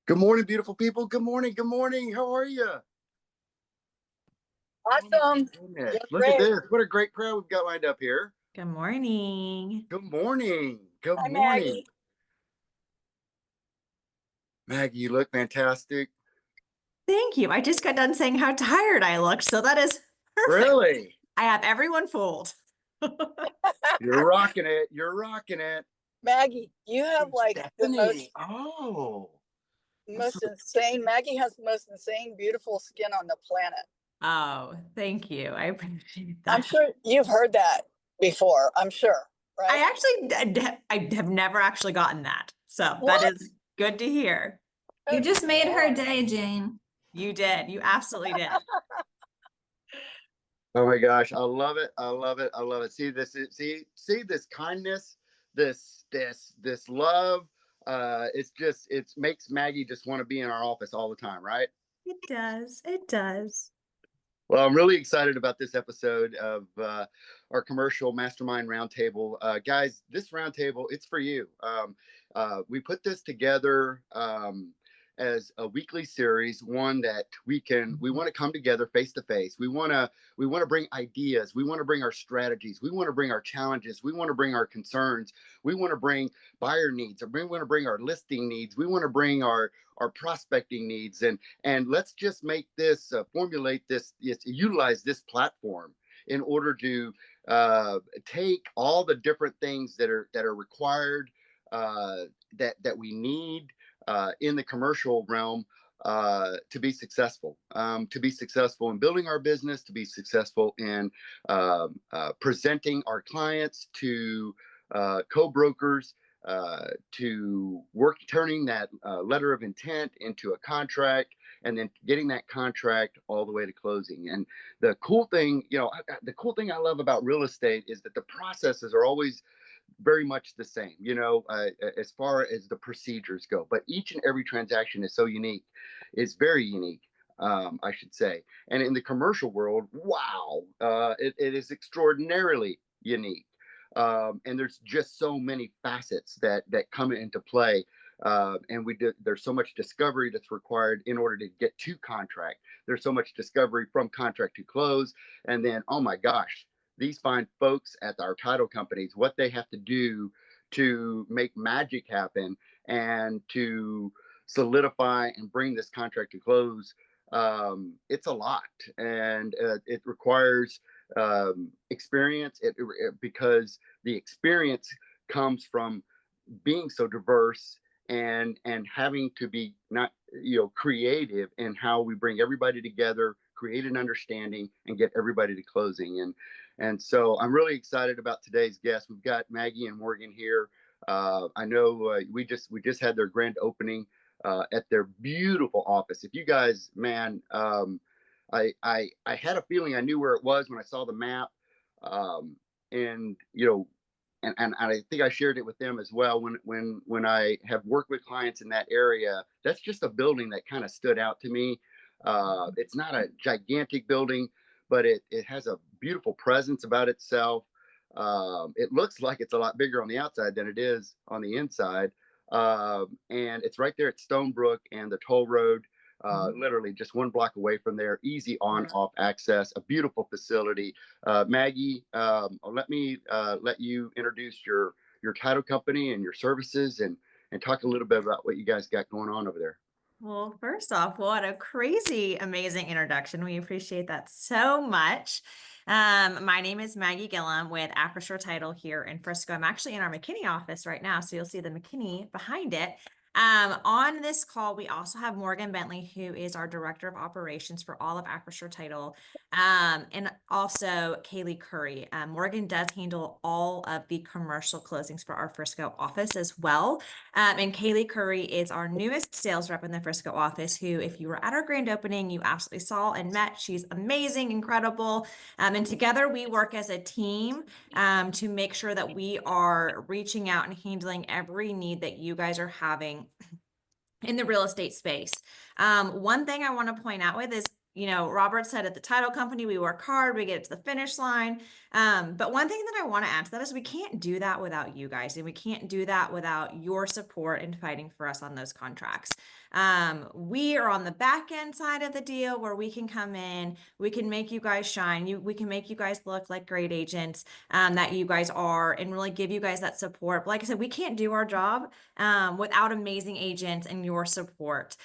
Good morning, beautiful people. Good morning. Good morning. How are you? Awesome. You're Look at great. this. What a great crowd we've got lined up here. Good morning. Good morning. Good Hi, morning. Maggie. Maggie, you look fantastic. Thank you. I just got done saying how tired I looked, so that is perfect. Really? I have everyone fooled. You're rocking it. You're rocking it. Maggie, you have like the Stephanie. Oh, most insane. Maggie has the most insane, beautiful skin on the planet. Oh, thank you. I appreciate I'm that. sure you've heard that before. I'm sure, right? I have never actually gotten that. So that What? is good to hear. You Good just made her Lord. day, Jane. You did. You absolutely did. oh my gosh. I love it. I love it. I love it. See this, see this kindness, this love. It makes Maggie just want to be in our office all the time, right? It does. It does. Well, I'm really excited about this episode of our commercial mastermind roundtable. Guys, this roundtable, it's for you. We put this together as a weekly series, one that we want to come together face to face. We want to bring ideas. We want to bring our strategies. We want to bring our challenges. We want to bring our concerns. We want to bring buyer needs, or we want to bring our listing needs. We want to bring our prospecting needs, and let's just make this formulate this, utilize this platform in order to take all the different things that are required, that we need in the commercial realm to be successful, in building our business, to be successful in presenting our clients to co-brokers, to work, turning that letter of intent into a contract, and then getting that contract all the way to closing. And the cool thing, I love about real estate is that the processes are always very much the same, as far as the procedures go. But each and every transaction is so unique. It's very unique, I should say. And in the commercial world, wow, it is extraordinarily unique. And there's just so many facets that come into play. And there's so much discovery that's required in order to get to contract. There's so much discovery from contract to close. And then, oh my gosh, these fine folks at our title companies, what they have to do to make magic happen and to solidify and bring this contract to close. It's a lot, and it requires experience, because the experience comes from being so diverse, and having to be not creative in how we bring everybody together, create an understanding, and get everybody to closing. And so I'm really excited about today's guest. We've got Maggie and Morgan here. I know we just had their grand opening at their beautiful office. If you guys, man, I had a feeling I knew where it was when I saw the map, and and I think I shared it with them as well. When I have worked with clients in that area, that's just a building that kind of stood out to me. It's not a gigantic building, but it has a beautiful presence about itself. It looks like it's a lot bigger on the outside than it is on the inside. And it's right there at Stonebrook and the toll road. Literally just one block away from there, easy on off access, a beautiful facility. Maggie, let me let you introduce your title company and your services, and talk a little bit about what you guys got going on over there. Well, first off, what a crazy, amazing introduction. We appreciate that so much. My name is Maggie Gillum with Acrisure Title here in Frisco. I'm actually in our McKinney office right now, so you'll see the McKinney behind it. On this call, we also have Morgan Bentley, who is our Director of Operations for all of Acrisure Title, and also Kaylee Curry. Morgan does handle all of the commercial closings for our Frisco office as well. And Kaylee Curry is our newest sales rep in the Frisco office, who, if you were at our grand opening, you absolutely saw and met. She's amazing, incredible. And together we work as a team to make sure that we are reaching out and handling every need that you guys are having in the real estate space. One thing I want to point out with is Robert said at the title company, we work hard, we get it to the finish line. But one thing that I want to add to that is we can't do that without you guys, and we can't do that without your support and fighting for us on those contracts. We are on the back end side of the deal where we can come in, we can make you guys shine, we can make you guys look like great agents that you guys are, and really give you guys that support. But like I said, we can't do our job without amazing agents and your support.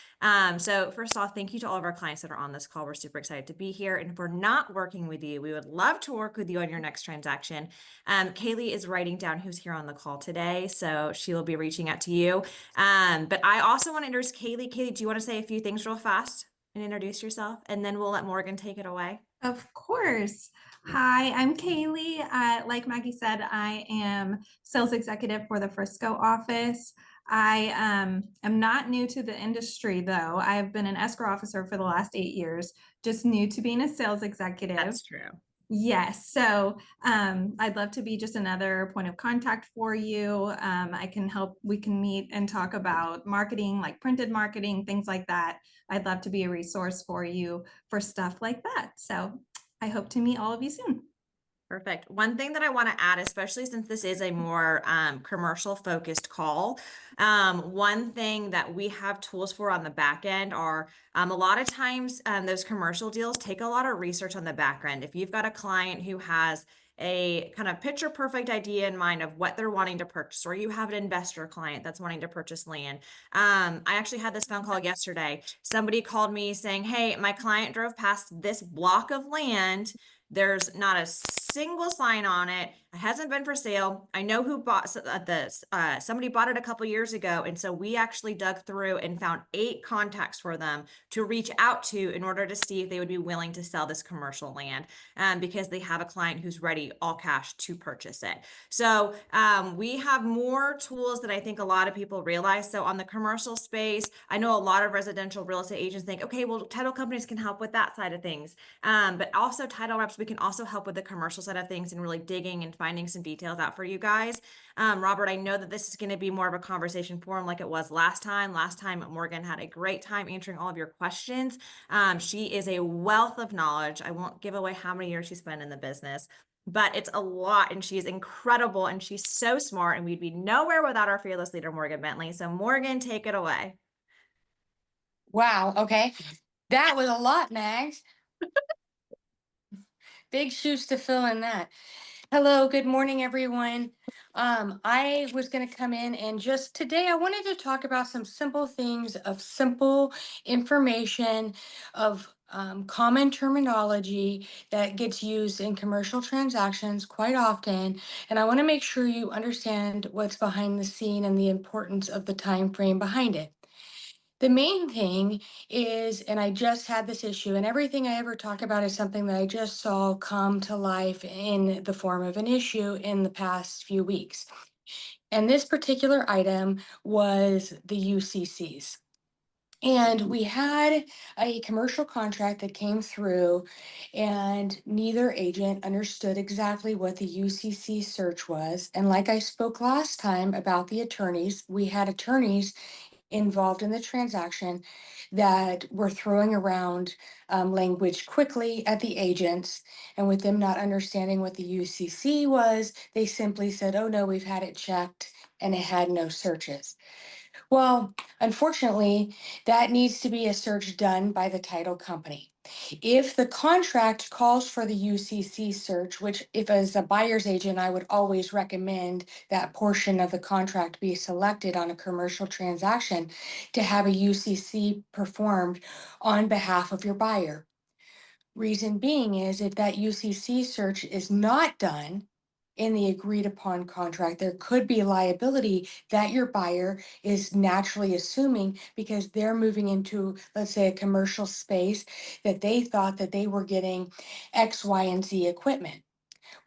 So first off, thank you to all of our clients that are on this call. We're super excited to be here. And if we're not working with you, we would love to work with you on your next transaction. Kaylee is writing down who's here on the call today, so she will be reaching out to you. But I also want to introduce Kaylee. Kaylee, do you want to say a few things real fast and introduce yourself? And then we'll let Morgan take it away. Of course. Hi, I'm Kaylee. Like Maggie said, I am sales executive for the Frisco office. I am not new to the industry, though. I've been an escrow officer for the last 8 years, just new to being a sales executive. That's true. Yes. So I'd love to be just another point of contact for you. I can help, we can meet and talk about marketing, like printed marketing, things like that. I'd love to be a resource for you for stuff like that. So I hope to meet all of you soon. Perfect. One thing that I want to add, especially since this is a more commercial focused call, one thing that we have tools for on the back end are a lot of times those commercial deals take a lot of research on the back end. If you've got a client who has a kind of picture perfect idea in mind of what they're wanting to purchase, or you have an investor client that's wanting to purchase land. I actually had this phone call yesterday. Somebody called me saying, hey, my client drove past this block of land. There's not a single sign on it. It hasn't been for sale. I know who bought this. Somebody bought it a couple years ago. And so we actually dug through and found 8 contacts for them to reach out to in order to see if they would be willing to sell this commercial land because they have a client who's ready all cash to purchase it. So we have more tools that I think a lot of people realize. So on the commercial space, I know a lot of residential real estate agents think, okay, well, title companies can help with that side of things. But also title reps, we can also help with the commercial side of things and really digging and finding some details out for you guys. Robert, I know that this is going to be more of a conversation forum like it was last time. Last time, Morgan had a great time answering all of your questions. She is a wealth of knowledge. I won't give away how many years she spent in the business, but it's a lot, and she's incredible, and she's so smart, and we'd be nowhere without our fearless leader, Morgan Bentley. So Morgan, take it away. Wow. Okay. That was a lot, Mags. Big shoes to fill in that. Hello, good morning, everyone. I was going to come in and just today I wanted to talk about some simple things of simple information of common terminology that gets used in commercial transactions quite often. And I want to make sure you understand what's behind the scene and the importance of the time frame behind it. The main thing is, and I just had this issue, and everything I ever talk about is something that I just saw come to life in the form of an issue in the past few weeks. And this particular item was the UCCs. And we had a commercial contract that came through, and neither agent understood exactly what the UCC search was. And like I spoke last time about the attorneys, we had attorneys involved in the transaction that were throwing around language quickly at the agents. And with them not understanding what the UCC was, they simply said, oh no, we've had it checked and it had no searches. Well, unfortunately, that needs to be a search done by the title company. If the contract calls for the UCC search, which if as a buyer's agent, I would always recommend that portion of the contract be selected on a commercial transaction to have a UCC performed on behalf of your buyer. Reason being is if that UCC search is not done in the agreed upon contract, there could be liability that your buyer is naturally assuming because they're moving into, let's say, a commercial space that they thought that they were getting X, Y, and Z equipment.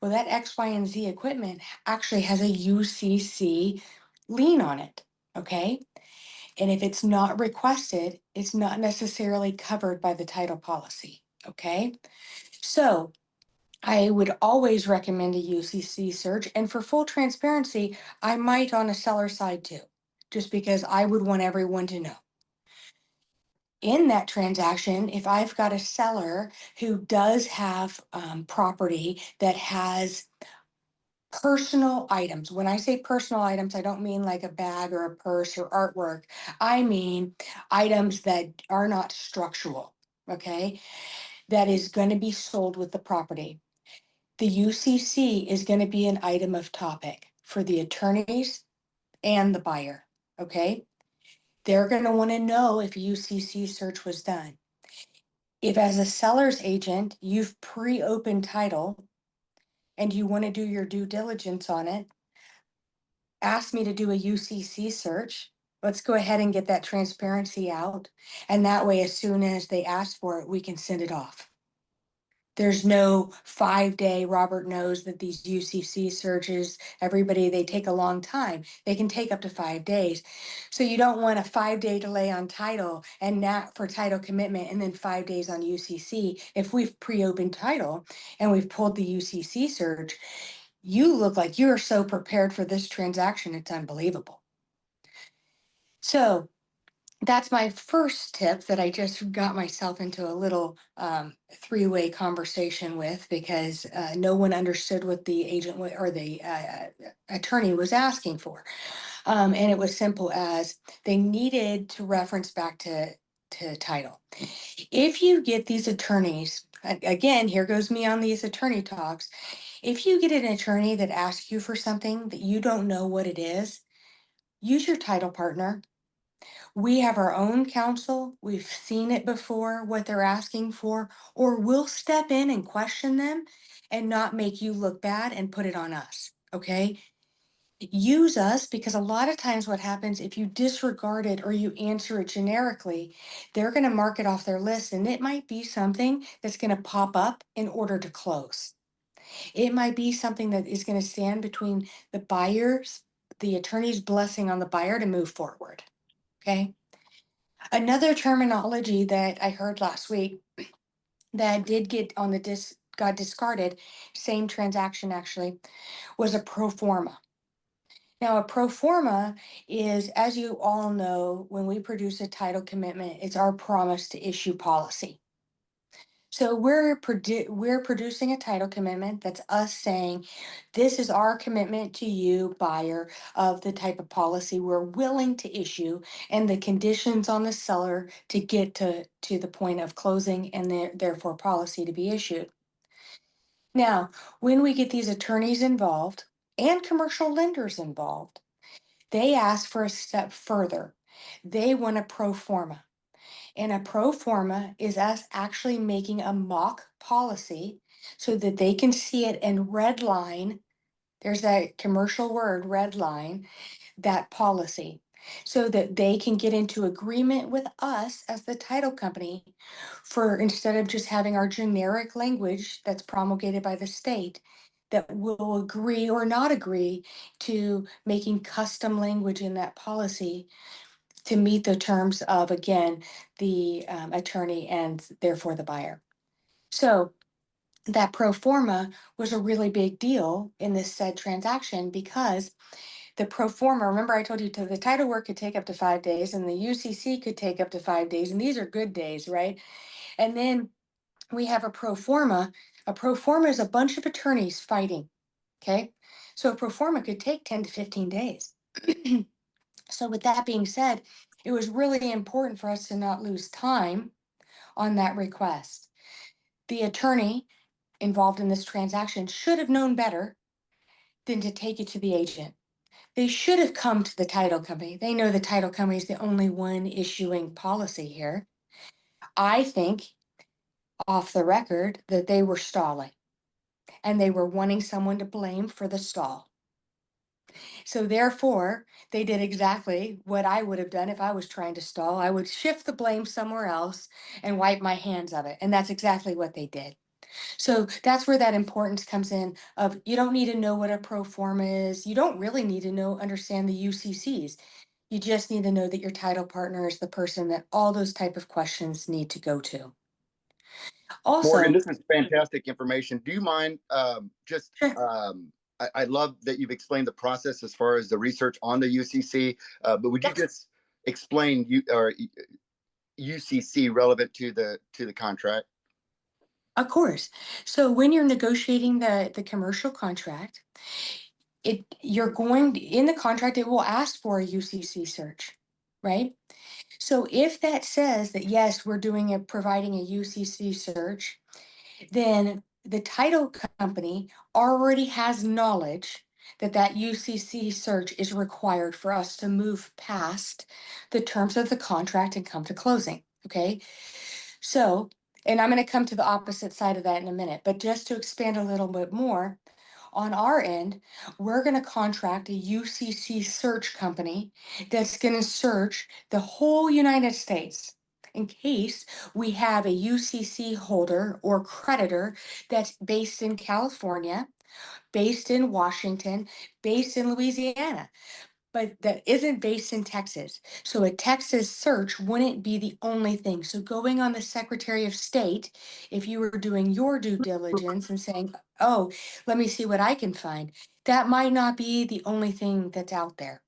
Well, that X, Y, and Z equipment actually has a UCC lien on it, okay? And if it's not requested, it's not necessarily covered by the title policy, okay? So I would always recommend a UCC search. And for full transparency, I might on a seller side too, just because I would want everyone to know. in that transaction, if I've got a seller who does have property that has personal items, when I say personal items, I don't mean like a bag or a purse or artwork. I mean items that are not structural, okay? That is going to be sold with the property. The UCC is going to be an item of topic for the attorneys and the buyer, okay? They're going to want to know if a UCC search was done. If as a seller's agent, you've pre-opened title and you want to do your due diligence on it, ask me to do a UCC search. Let's go ahead and get that transparency out. And that way, as soon as they ask for it, we can send it off. There's no 5-day, Robert knows that these UCC searches, everybody, they take a long time. They can take up to 5 days. So you don't want a 5-day delay on title and not for title commitment and then 5 days on UCC. If we've pre-opened title and we've pulled the UCC search, you look like you're so prepared for this transaction, it's unbelievable. So that's my first tip that I just got myself into a little 3-way conversation with, because no one understood what the agent or the attorney was asking for. And it was simple as they needed to reference back to title. If you get these attorneys, again, here goes me on these attorney talks. If you get an attorney that asks you for something that you don't know what it is, use your title partner. We have our own counsel. We've seen it before, what they're asking for, or we'll step in and question them and not make you look bad and put it on us. Okay. Use us, because a lot of times what happens if you disregard it or you answer it generically, they're going to mark it off their list, and it might be something that's going to pop up in order to close. It might be something that is going to stand between the buyer's, the attorney's blessing on the buyer to move forward. Okay. Another terminology that I heard last week that did get on the got discarded, same transaction actually, was a pro forma. Now, a pro forma is, as you all know, when we produce a title commitment, it's our promise to issue policy. So we're producing a title commitment that's us saying, this is our commitment to you, buyer, of the type of policy we're willing to issue and the conditions on the seller to get to the point of closing and therefore policy to be issued. Now, when we get these attorneys involved and commercial lenders involved, they ask for a step further. They want a pro forma. And a pro forma is us actually making a mock policy so that they can see it and red line. There's that commercial word, red line, that policy, so that they can get into agreement with us as the title company for, instead of just having our generic language that's promulgated by the state, that will agree or not agree to making custom language in that policy to meet the terms of, again, the attorney and therefore the buyer. So that pro forma was a really big deal in this said transaction, because the pro forma, remember I told you the title work could take up to 5 days and the UCC could take up to 5 days, and these are good days, right? And then we have a pro forma. A pro forma is a bunch of attorneys fighting, okay? So a pro forma could take 10 to 15 days. So with that being said, it was really important for us to not lose time on that request. The attorney involved in this transaction should have known better than to take it to the agent. They should have come to the title company. They know the title company is the only one issuing policy here. I think, off the record, that they were stalling and they were wanting someone to blame for the stall. So therefore, they did exactly what I would have done if I was trying to stall. I would shift the blame somewhere else and wipe my hands of it. And that's exactly what they did. So that's where that importance comes in of, you don't need to know what a pro forma is. You don't really need to understand the UCCs. You just need to know that your title partner is the person that all those type of questions need to go to. Morgan, Also, this is fantastic information. Do you mind I love that you've explained the process as far as the research on the UCC, but would you just explain UCC relevant to the contract? Of course. So when you're negotiating the commercial contract, in the contract, it will ask for a UCC search, right? So if that says that, yes, we're providing a UCC search, then the title company already has knowledge that that UCC search is required for us to move past the terms of the contract and come to closing, okay? So, and I'm going to come to the opposite side of that in a minute, but just to expand a little bit more, on our end, we're going to contract a UCC search company that's going to search the whole United States in case we have a UCC holder or creditor that's based in California, based in Washington, based in Louisiana, but that isn't based in Texas. So a Texas search wouldn't be the only thing. So going on the Secretary of State, if you were doing your due diligence and saying, oh, let me see what I can find, that might not be the only thing that's out there.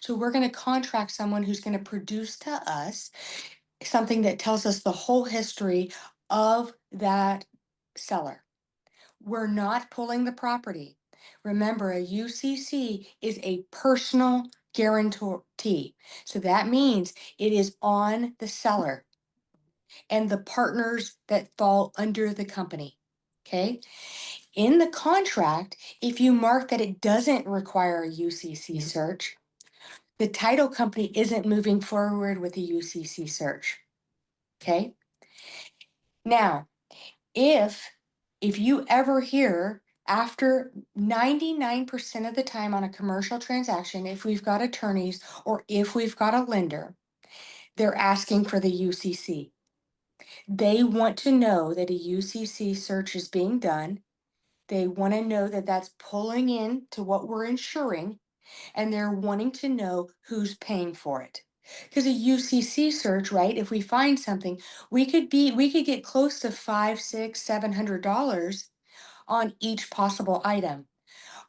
So we're going to contract someone who's going to produce to us something that tells us the whole history of that seller. We're not pulling the property. Remember, a UCC is a personal guarantee. So that means it is on the seller and the partners that fall under the company. Okay. In the contract, if you mark that it doesn't require a UCC search, the title company isn't moving forward with a UCC search. Okay. Now, if you ever hear after 99% of the time on a commercial transaction, if we've got attorneys or if we've got a lender, they're asking for the UCC. They want to know that a UCC search is being done. They want to know that that's pulling in to what we're insuring, and they're wanting to know who's paying for it. Because a UCC search, right? If we find something, we could get close to $500, $600, $700 on each possible item.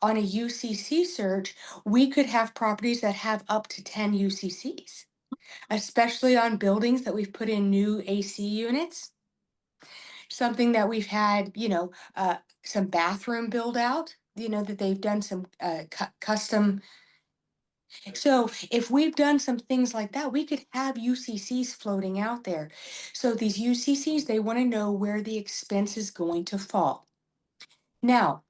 On a UCC search, we could have properties that have up to 10 UCCs, especially on buildings that we've put in new AC units. Something that we've had, some bathroom build out, that they've done some custom. So if we've done some things like that, we could have UCCs floating out there. So these UCCs, they want to know where the expense is going to fall. Now,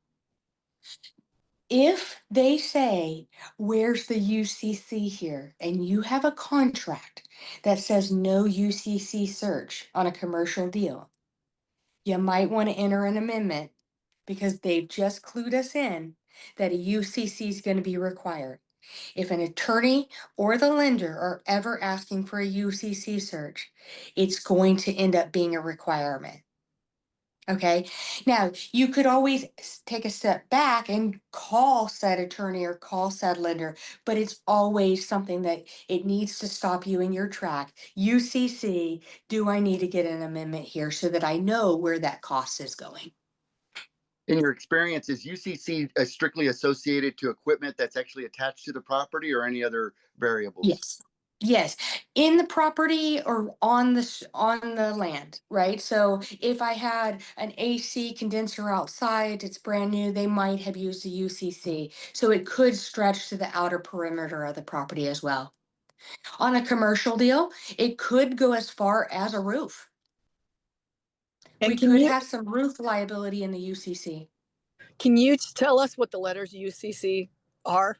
if they say, where's the UCC here? And you have a contract that says no UCC search on a commercial deal, you might want to enter an amendment because they've just clued us in that a UCC is going to be required. If an attorney or the lender are ever asking for a UCC search, it's going to end up being a requirement. Okay, now you could always take a step back and call said attorney or call said lender, but it's always something that it needs to stop you in your track. UCC, do I need to get an amendment here so that I know where that cost is going? In your experience, is UCC strictly associated to equipment that's actually attached to the property or any other variables? Yes. Yes, in the property or on the land, right? So if I had an AC condenser outside, it's brand new, they might have used a UCC. So it could stretch to the outer perimeter of the property as well. On a commercial deal, it could go as far as a roof. And We could have some roof liability in the UCC. can you tell us what the letters UCC are?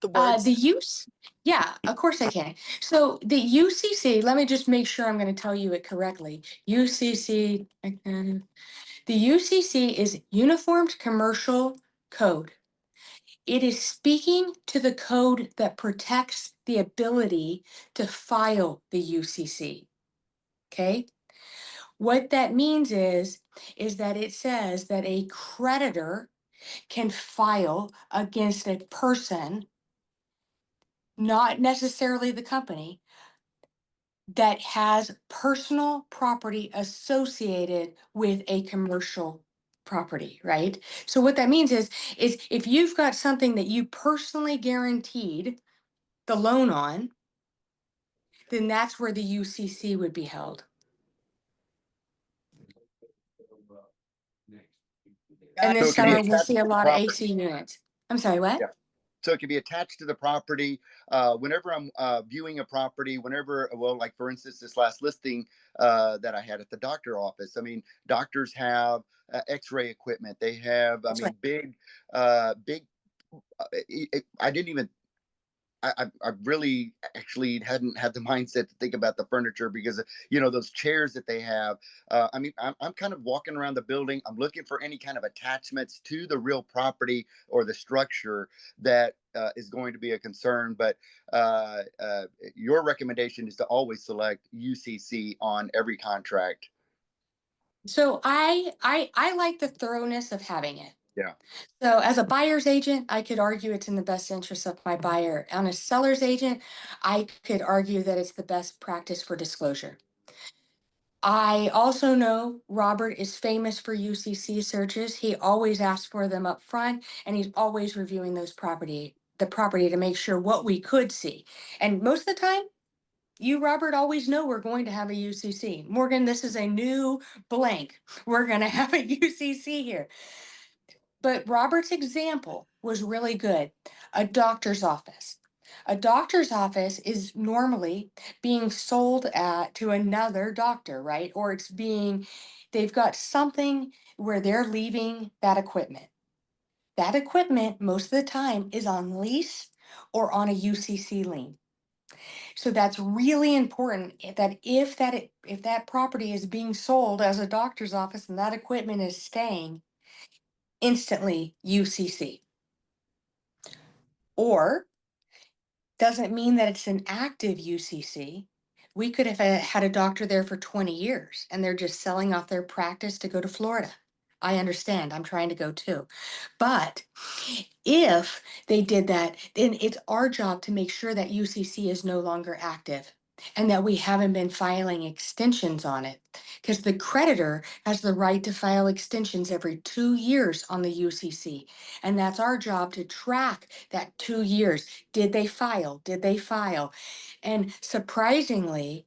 The words? Yeah, of course I can. So the UCC, let me just make sure I'm going to tell you it correctly. UCC, the UCC is Uniformed Commercial Code. It is speaking to the code that protects the ability to file the UCC. Okay? What that means is that it says that a creditor can file against a person, not necessarily the company, that has personal property associated with a commercial property, right? So what that means is if you've got something that you personally guaranteed the loan on, then that's where the UCC would be held. And So this it could be summer, we'll attached see to a the lot of property. AC units. I'm sorry, what? Yeah. So it could be attached to the property. Whenever I'm viewing a property, whenever, well, like for instance, this last listing that I had at the doctor office. I mean, doctors have X-ray equipment. They have, I That's mean, right. big. I didn't even. I really actually hadn't had the mindset to think about the furniture because you know those chairs that they have. I mean, I'm kind of walking around the building. I'm looking for any kind of attachments to the real property or the structure that is going to be a concern. But your recommendation is to always select UCC on every contract. So I like the thoroughness of having it. Yeah. So as a buyer's agent, I could argue it's in the best interest of my buyer. On a seller's agent, I could argue that it's the best practice for disclosure. I also know Robert is famous for UCC searches. He always asks for them up front, and he's always reviewing the property to make sure what we could see. And most of the time, you, Robert, always know we're going to have a UCC. Morgan, this is a new blank. We're going to have a UCC here. But Robert's example was really good. A doctor's office. A doctor's office is normally being sold to another doctor, right? Or they've got something where they're leaving that equipment. That equipment, most of the time, is on lease or on a UCC lien. So that's really important that if that property is being sold as a doctor's office and that equipment is staying, instantly UCC. Or doesn't mean that it's an active UCC. We could have had a doctor there for 20 years and they're just selling off their practice to go to Florida. I understand. I'm trying to go too. But if they did that, then it's our job to make sure that UCC is no longer active and that we haven't been filing extensions on it. Because the creditor has the right to file extensions every 2 years on the UCC. And that's our job to track that 2 years. Did they file? Did they file? And surprisingly,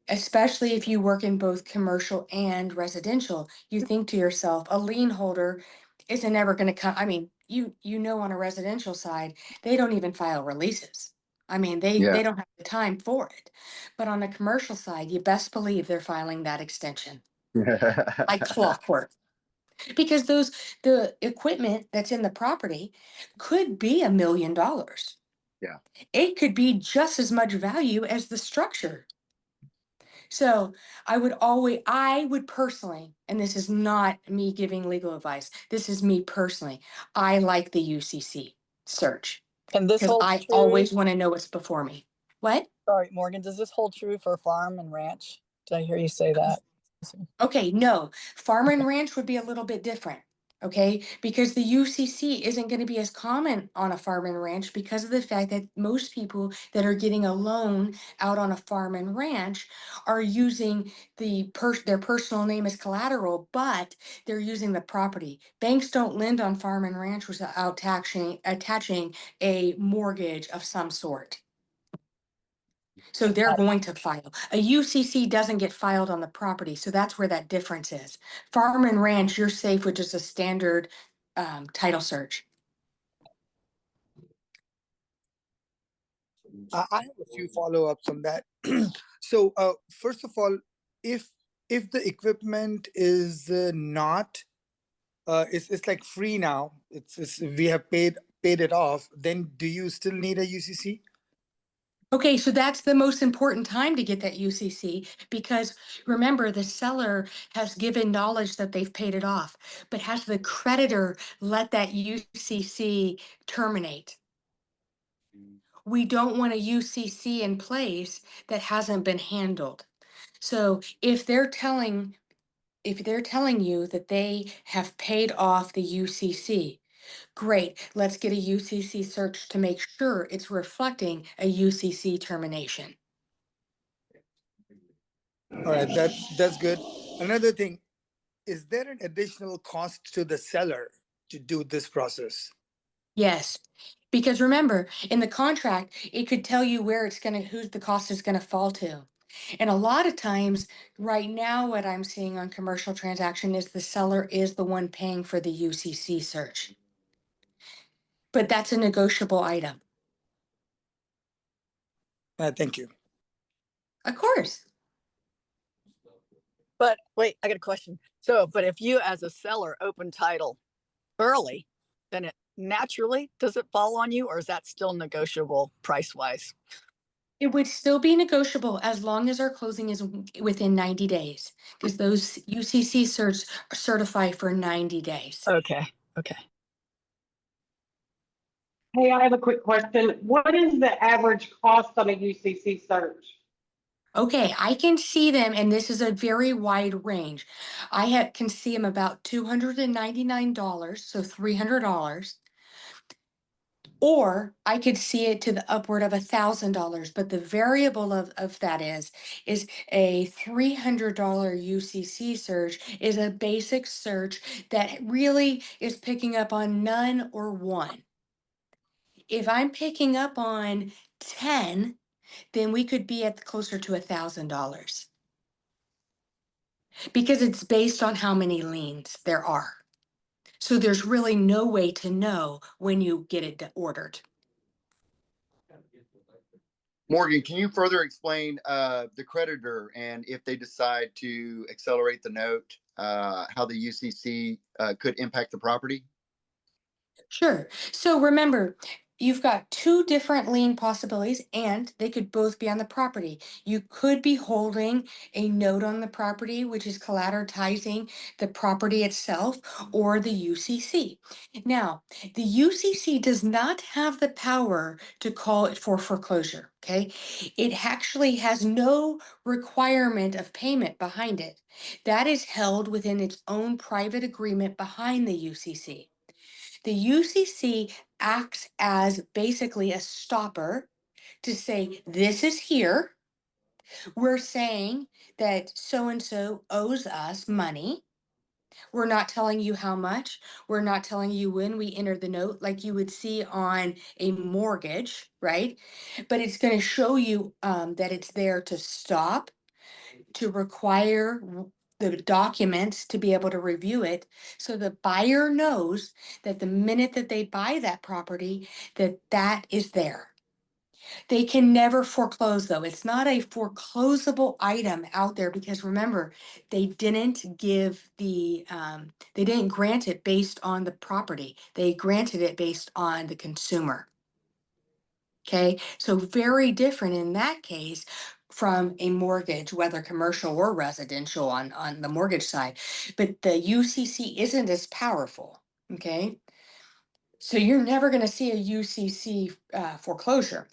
especially if you work in both commercial and residential, you think to yourself, a lien holder isn't ever going to come. I mean, you know, on a residential side, they don't even file releases. I mean, they Yeah. don't have the time for it. But on a commercial side, you best believe they're filing that extension like clockwork. Because the equipment that's in the property could be $1 million. Yeah. It could be just as much value as the structure. So I would personally, and this is not me giving legal advice, this is me personally, I like the UCC search And this because holds I true. always want to know what's before me. What? Sorry, Morgan, does this hold true for farm and ranch? Did I hear you say that? Okay, no, farm and ranch would be a little bit different. Okay, because the UCC isn't going to be as common on a farm and ranch because of the fact that most people that are getting a loan out on a farm and ranch are using their personal name as collateral, but they're using the property. Banks don't lend on farm and ranch without attaching a mortgage of some sort. So they're going to file. A UCC doesn't get filed on the property, so that's where that difference is. Farm and ranch, you're safe with just a standard title search. I have a few follow-ups on that. So first of all, if the equipment is not it's like free now, it's we have paid it off, then do you still need a UCC? Okay, so that's the most important time to get that UCC because remember the seller has given knowledge that they've paid it off, but has the creditor let that UCC terminate? We don't want a UCC in place that hasn't been handled. So if they're telling you that they have paid off the UCC, great, let's get a UCC search to make sure it's reflecting a UCC termination. All right, that's good. Another thing, is there an additional cost to the seller to do this process? Yes. Because remember, in the contract, it could tell you where it's gonna, who the cost is gonna fall to. And a lot of times, right now, what I'm seeing on commercial transaction is the seller is the one paying for the UCC search. But that's a negotiable item. Thank you. Of course. But wait, I got a question. So, but if you as a seller open title early, then it naturally does it fall on you, or is that still negotiable price wise? It would still be negotiable as long as our closing is within 90 days, because those UCC certs certify for 90 days. Okay. Okay. Hey, I have a quick question. What is the average cost on a UCC search? Okay, I can see them, and this is a very wide range. Can see them about $299, so $300. Or I could see it to the upward of $1,000, but the variable of that is a $300 UCC search is a basic search that really is picking up on none or one. If I'm picking up on 10, then we could be at closer to $1,000 because it's based on how many liens there are. So there's really no way to know when you get it ordered. Morgan, can you further explain the creditor and if they decide to accelerate the note, how the UCC could impact the property? Sure. So remember, you've got two different lien possibilities, and they could both be on the property. You could be holding a note on the property, which is collateralizing the property itself, or the UCC. Now, the UCC does not have the power to call it for foreclosure. Okay. It actually has no requirement of payment behind it. That is held within its own private agreement behind the UCC. The UCC acts as basically a stopper to say, this is here. We're saying that so and so owes us money. We're not telling you how much. We're not telling you when we enter the note, like you would see on a mortgage, right? But it's going to show you that it's there to stop, to require the documents to be able to review it, so the buyer knows that the minute that they buy that property, that is there. They can never foreclose, though. It's not a foreclosable item out there, because remember, they didn't give they didn't grant it based on the property. They granted it based on the consumer. Okay, so very different in that case from a mortgage, whether commercial or residential on the mortgage side. But the UCC isn't as powerful. Okay, so you're never going to see a UCC foreclosure,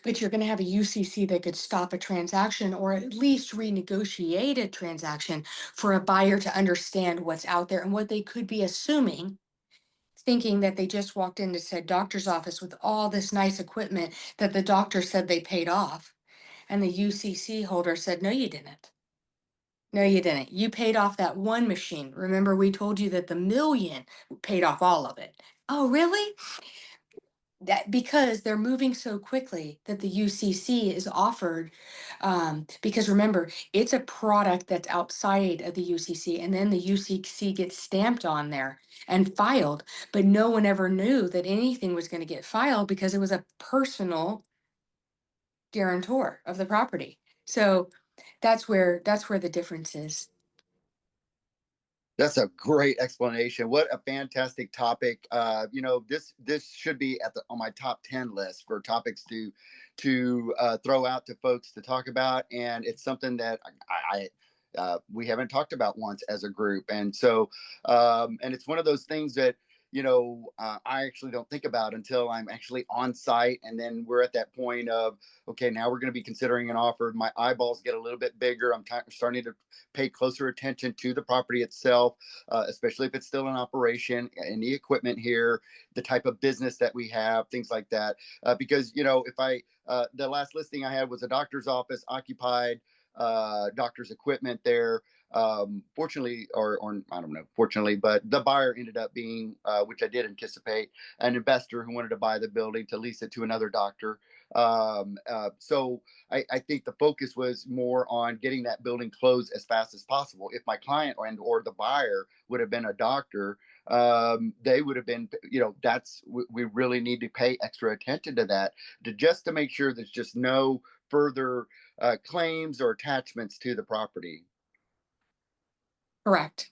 but you're going to have a UCC that could stop a transaction or at least renegotiate a transaction for a buyer to understand what's out there and what they could be assuming, thinking that they just walked into said doctor's office with all this nice equipment that the doctor said they paid off. And the UCC holder said, no, you didn't. No, you didn't. You paid off that one machine. Remember, we told you that the million paid off all of it. Oh, really? That because they're moving so quickly that the UCC is offered, because remember, it's a product that's outside of the UCC, and then the UCC gets stamped on there and filed, but no one ever knew that anything was going to get filed because it was a personal guarantor of the property. So that's where the difference is. That's a great explanation. What a fantastic topic. This should be on my top 10 list for topics to throw out to folks to talk about. And it's something that we haven't talked about once as a group. And so, and it's one of those things that, I actually don't think about until I'm actually on site. And then we're at that point of, okay, now we're going to be considering an offer. My eyeballs get a little bit bigger. I'm starting to pay closer attention to the property itself, especially if it's still in operation, any equipment here, the type of business that we have, things like that. Because, if the last listing I had was a doctor's office occupied, doctor's equipment there. Fortunately, or I don't know, fortunately, but the buyer ended up being, which I did anticipate, an investor who wanted to buy the building to lease it to another doctor. So I think the focus was more on getting that building closed as fast as possible. If my client or the buyer would have been a doctor, they would have been, we really need to pay extra attention to that, to make sure there's just no further claims or attachments to the property. Correct.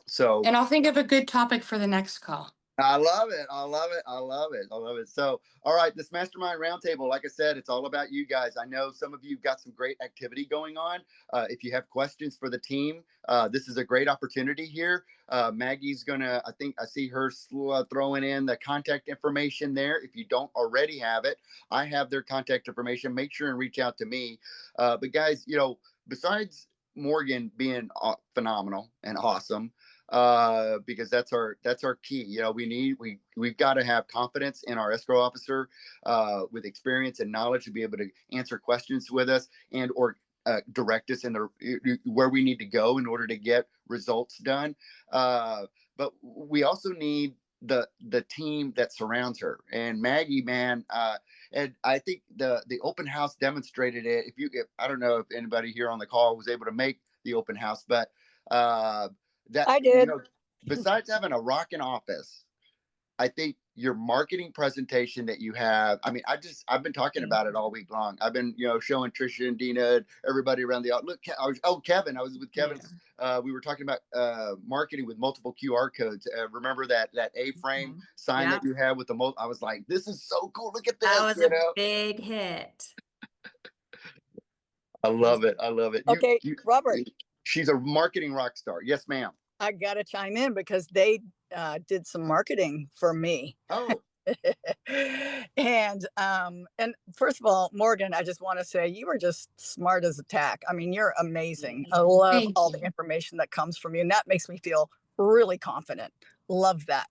So, And I'll think of a good topic for the next call. I love it. I love it. I love it. I love it. So, all right, this mastermind roundtable, like I said, it's all about you guys. I know some of you have got some great activity going on. If you have questions for the team, this is a great opportunity here. Maggie's gonna, I think I see her throwing in the contact information there. If you don't already have it, I have their contact information. Make sure and reach out to me. But guys, besides Morgan being phenomenal and awesome, because that's our key. We've got to have confidence in our escrow officer with experience and knowledge to be able to answer questions with us and or direct us in where we need to go in order to get results done. But we also need the team that surrounds her. And Maggie, man, and I think the open house demonstrated it. If I don't know if anybody here on the call was able to make the open house, but that I did. Besides having a rocking office, I think your marketing presentation that you have, I mean, I've been talking about it all week long. I've been, showing Trisha and Dina, everybody around the, look, Kevin, I was with Kevin. Yeah. We were talking about marketing with multiple QR codes. Remember that A-frame sign that you had with the I was like, this is so cool. Look at this. That was a big hit. I love it. I love it. Okay, Robert. She's a marketing rock star. Yes, ma'am. I got to chime in because they did some marketing for me. Oh. And first of all, Morgan, I just want to say you were just smart as a tack. I mean, you're amazing. I love all the information that comes from you, and that makes me feel really confident. Love that.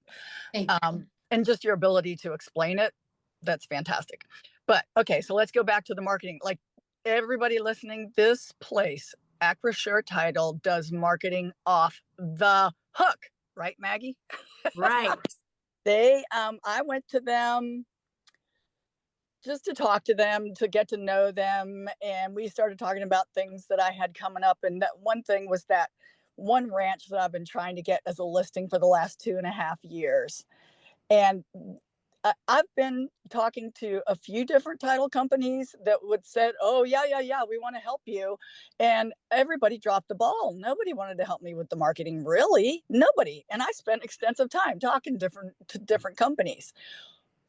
And just your ability to explain it, that's fantastic. But okay, so let's go back to the marketing. Like everybody listening, this place, Acrisure Title, does marketing off the hook, right, Maggie? Right. I went to them just to talk to them, to get to know them, and we started talking about things that I had coming up. And that one thing was that one ranch that I've been trying to get as a listing for the last 2.5 years. And I've been talking to a few different title companies that would said, oh, yeah, we want to help you. And everybody dropped the ball. Nobody wanted to help me with the marketing, really. Nobody. And I spent extensive time talking to different companies.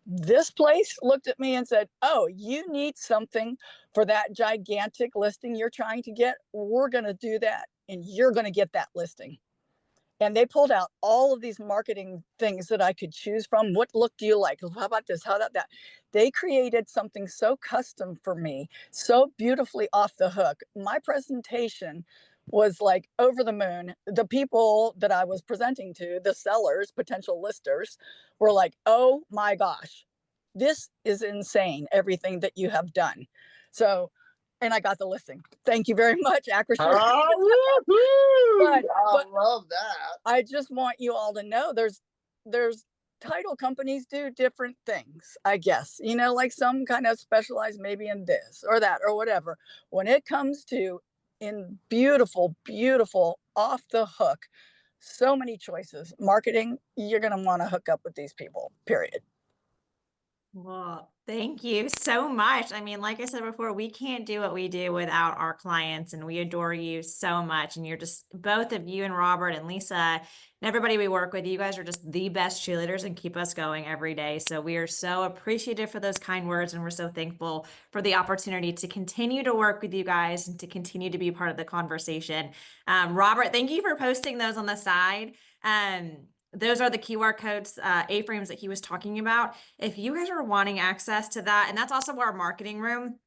This place looked at me and said, oh, you need something for that gigantic listing you're trying to get. We're going to do that. And you're going to get that listing. And they pulled out all of these marketing things that I could choose from. What look do you like? How about this? How about that? They created something so custom for me, so beautifully off the hook. My presentation was like over the moon. The people that I was presenting to, the sellers, potential listers, were like, oh my gosh, this is insane, everything that you have done. So, and I got the listing. Thank you very much, Acrisure. I love that. I just want you all to know there's title companies do different things, I guess. Like some kind of specialize maybe in this or that or whatever. When it comes to in beautiful, off the hook, so many choices. Marketing, you're going to want to hook up with these people, period. Well, thank you so much. I mean, like I said before, we can't do what we do without our clients, and we adore you so much. And you're just, both of you and Robert and Lisa and everybody we work with, you guys are just the best cheerleaders and keep us going every day. So we are so appreciative for those kind words, and we're so thankful for the opportunity to continue to work with you guys and to continue to be part of the conversation. Robert, thank you for posting those on the side. Those are the QR codes, A-frames that he was talking about. If you guys are wanting access to that, and that's also our marketing room.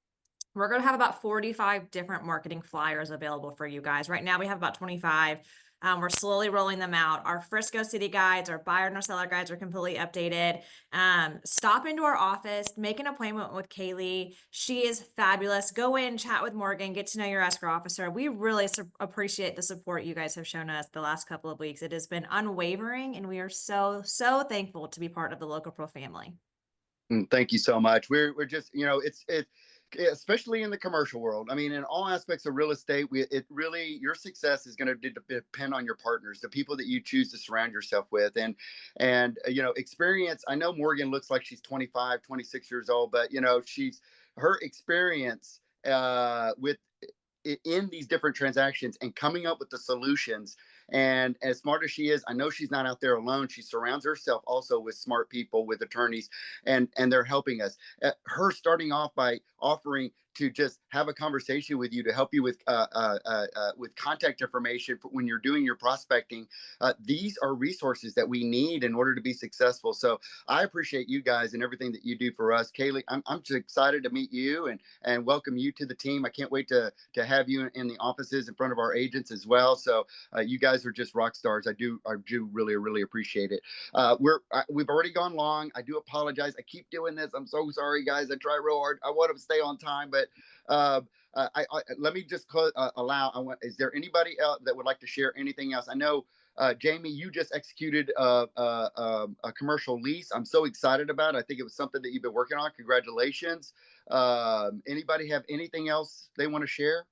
We're going to have about 45 different marketing flyers available for you guys. Right now, we have about 25. We're slowly rolling them out. Our Frisco City guides, our buyer and our seller guides are completely updated. Stop into our office, make an appointment with Kaylee. She is fabulous. Go in, chat with Morgan, get to know your escrow officer. We really appreciate the support you guys have shown us the last couple of weeks. It has been unwavering, and we are so, so thankful to be part of the LocalPro family. Thank you so much. We're just, it's especially in the commercial world. I mean, in all aspects of real estate, it really, your success is going to depend on your partners, the people that you choose to surround yourself with. And experience. I know Morgan looks like she's 25, 26 years old, but her experience with in these different transactions and coming up with the solutions. And as smart as she is, I know she's not out there alone. She surrounds herself also with smart people, with attorneys, and they're helping us. Her starting off by offering to just have a conversation with you to help you with contact information for when you're doing your prospecting. These are resources that we need in order to be successful. So I appreciate you guys and everything that you do for us. Kaylee, I'm just excited to meet you and welcome you to the team. I can't wait to have you in the offices in front of our agents as well. So you guys are just rock stars. I do really appreciate it. We've already gone long. I do apologize. I keep doing this. I'm so sorry, guys. I try real hard. I want to stay on time, but let me just is there anybody else that would like to share anything else? I know, Jamie, you just executed a commercial lease. I'm so excited about it. I think it was something that you've been working on. Congratulations. Anybody have anything else they want to share?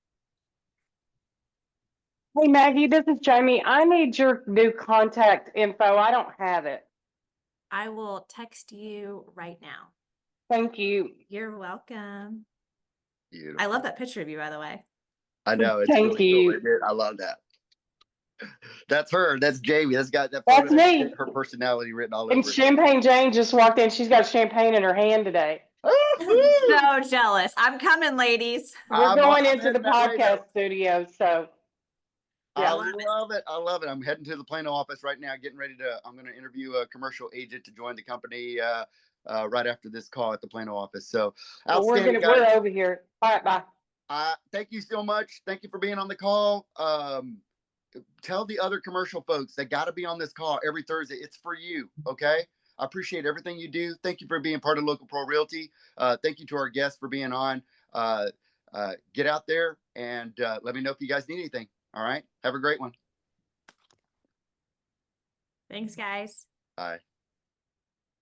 Hey, Maggie, this is Jamie. I need your new contact info. I don't have it. I will text you right now. Thank you. You're welcome. Beautiful. I love that picture of you, by the way. I know. It's Thank really you. cool, isn't it? I love that. That's her. That's Jamie. That's got that That's photo. me. Her personality written all And over it. Champagne Jane just walked in. She's got champagne in her hand today. So jealous. I'm coming, ladies. We're going I'm into the heading that way, though. podcast studio. So I yeah. love it. I love it. I'm heading to the Plano office right now, getting ready I'm going to interview a commercial agent to join the company right after this call at the Plano office. So Well, outstanding, we're guys. over here. All right, bye. Thank you so much. Thank you for being on the call. Tell the other commercial folks they got to be on this call every Thursday. It's for you. Okay. I appreciate everything you do. Thank you for being part of LocalPro Realty. Thank you to our guests for being on. Get out there and let me know if you guys need anything. All right. Have a great one. Thanks, guys. Bye.